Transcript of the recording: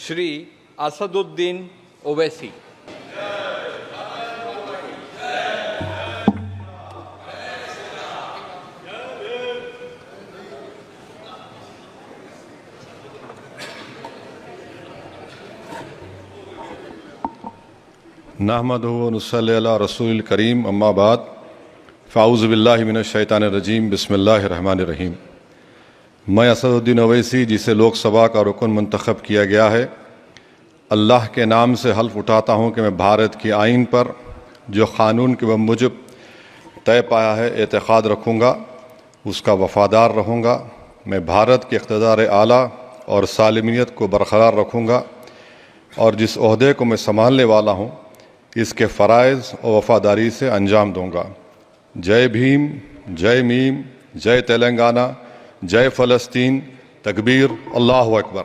श्री असदुद्दीन ओवैसी। नहमदुहु व नुसल्ली अला रसूलिल करीम अम्मा बाद फ़ाऊज़ु बिल्लाहि मिनश शैतानिर रजीम बिस्मिल्लाहिर रहमानिर रहीम। मैं असदुद्दीन ओवैसी, जिसे लोकसभा का रुकन मुंतखब किया गया है, अल्लाह के नाम से हल्फ उठाता हूँ कि मैं भारत की आइन पर जो क़ानून के मुजब तय पाया है एतक़ाद रखूँगा, उसका वफ़ादार रहूँगा। मैं भारत के इक़्तिदार आला और सालिमियत को बरक़रार रखूँगा और जिस ओहदे को मैं संभालने वाला हूँ इसके फ़राइज़ और वफ़ादारी से अंजाम दूँगा। जय भीम, जय मीम, जय तेलंगाना, जय फ़लस्तीन, तकबीर, अल्लाहु अकबर।